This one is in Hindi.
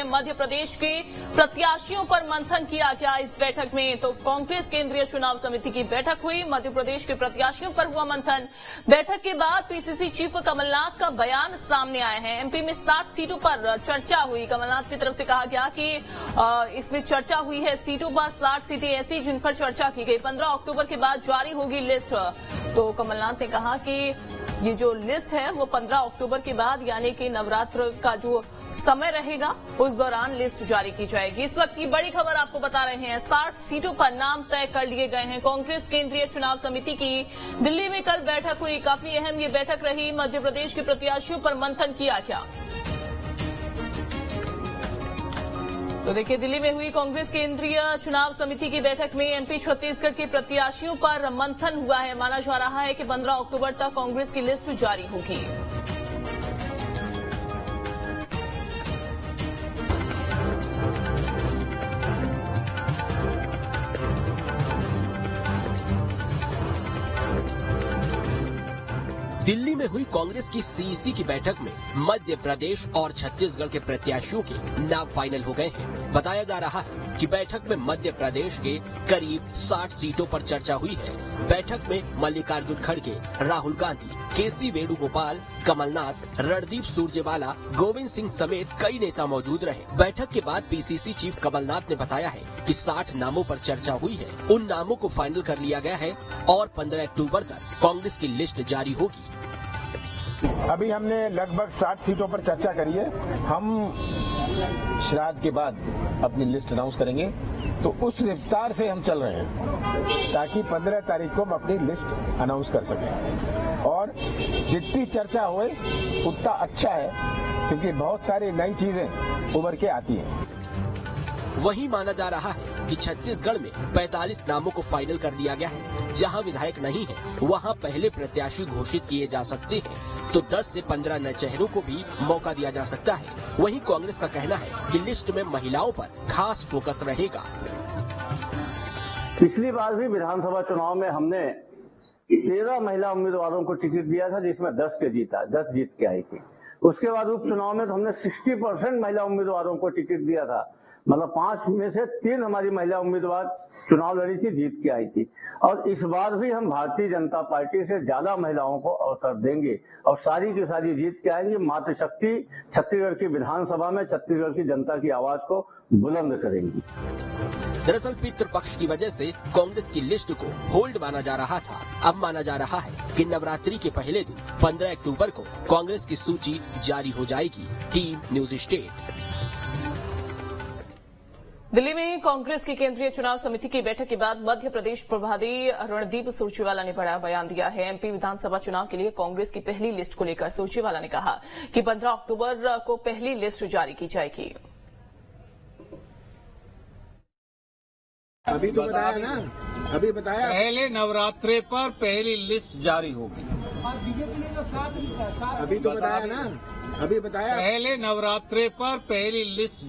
मध्य प्रदेश के प्रत्याशियों पर मंथन किया गया। इस बैठक में तो कांग्रेस केंद्रीय चुनाव समिति की बैठक हुई, मध्य प्रदेश के प्रत्याशियों पर हुआ मंथन। बैठक के बाद पीसीसी चीफ कमलनाथ का बयान सामने आया है। एमपी में 60 सीटों पर चर्चा हुई। कमलनाथ की तरफ से कहा गया कि इसमें चर्चा हुई है सीटों पर, 60 सीटें ऐसी जिन पर चर्चा की गई। 15 अक्टूबर के बाद जारी होगी लिस्ट। तो कमलनाथ ने कहा कि ये जो लिस्ट है वो 15 अक्टूबर के बाद यानी कि नवरात्र का जो समय रहेगा उस दौरान लिस्ट जारी की जाएगी। इस वक्त की बड़ी खबर आपको बता रहे हैं, 60 सीटों पर नाम तय कर लिए गए हैं। कांग्रेस केंद्रीय चुनाव समिति की दिल्ली में कल बैठक हुई। काफी अहम ये बैठक रही। मध्य प्रदेश के प्रत्याशियों पर मंथन किया गया। तो देखिए, दिल्ली में हुई कांग्रेस केंद्रीय चुनाव समिति की बैठक में एमपी छत्तीसगढ़ के प्रत्याशियों पर मंथन हुआ है। माना जा रहा है कि 15 अक्टूबर तक कांग्रेस की लिस्ट जारी होगी। दिल्ली में हुई कांग्रेस की सीईसी की बैठक में मध्य प्रदेश और छत्तीसगढ़ के प्रत्याशियों के नाम फाइनल हो गए हैं। बताया जा रहा है कि बैठक में मध्य प्रदेश के करीब 60 सीटों पर चर्चा हुई है। बैठक में मल्लिकार्जुन खड़गे, राहुल गांधी, केसी वेणुगोपाल, कमलनाथ, रणदीप सुरजेवाला, गोविंद सिंह समेत कई नेता मौजूद रहे। बैठक के बाद पीसीसी चीफ कमलनाथ ने बताया है कि 60 नामों पर चर्चा हुई है। उन नामों को फाइनल कर लिया गया है और 15 अक्टूबर तक कांग्रेस की लिस्ट जारी होगी। अभी हमने लगभग 60 सीटों पर चर्चा करी है। हम श्राद्ध के बाद अपनी लिस्ट अनाउंस करेंगे, तो उस रफ्तार से हम चल रहे हैं ताकि 15 तारीख को हम अपनी लिस्ट अनाउंस कर सकें। और जितनी चर्चा होए उतना अच्छा है, क्योंकि बहुत सारी नई चीजें उभर के आती हैं। वहीं माना जा रहा है कि छत्तीसगढ़ में 45 नामों को फाइनल कर लिया गया है। जहां विधायक नहीं है वहां पहले प्रत्याशी घोषित किए जा सकते हैं, तो 10 से 15 नए चेहरों को भी मौका दिया जा सकता है। वहीं कांग्रेस का कहना है कि लिस्ट में महिलाओं पर खास फोकस रहेगा। पिछली बार भी विधानसभा चुनाव में हमने 13 महिला उम्मीदवारों को टिकट दिया था, जिसमें 10 जीत के आई थी। उसके बाद उपचुनाव में तो हमने 60% महिला उम्मीदवारों को टिकट दिया था। मतलब 5 में से 3 हमारी महिला उम्मीदवार चुनाव लड़ी थी, जीत के आई थी। और इस बार भी हम भारतीय जनता पार्टी से ज्यादा महिलाओं को अवसर देंगे और सारी की सारी जीत के आएंगे। मातृशक्ति छत्तीसगढ़ की विधानसभा में छत्तीसगढ़ की जनता की आवाज को बुलंद करेंगी। दरअसल पितृपक्ष की वजह से कांग्रेस की लिस्ट को होल्ड माना जा रहा था। अब माना जा रहा है कि नवरात्रि के पहले दिन 15 अक्टूबर को कांग्रेस की सूची जारी हो जाएगी। Team news state. दिल्ली में कांग्रेस की केंद्रीय चुनाव समिति की बैठक के बाद मध्य प्रदेश प्रभारी रणदीप सुरजेवाला ने बड़ा बयान दिया है। एमपी विधानसभा चुनाव के लिए कांग्रेस की पहली लिस्ट को लेकर सुरजेवाला ने कहा कि 15 अक्टूबर को पहली लिस्ट जारी की जाएगी। अभी तो बताया ना, अभी बताया पहले नवरात्रे पर पहली लिस्ट जारी होगी। अभी तो बताया ना, अभी बताया पहले नवरात्रे पर पहली लिस्ट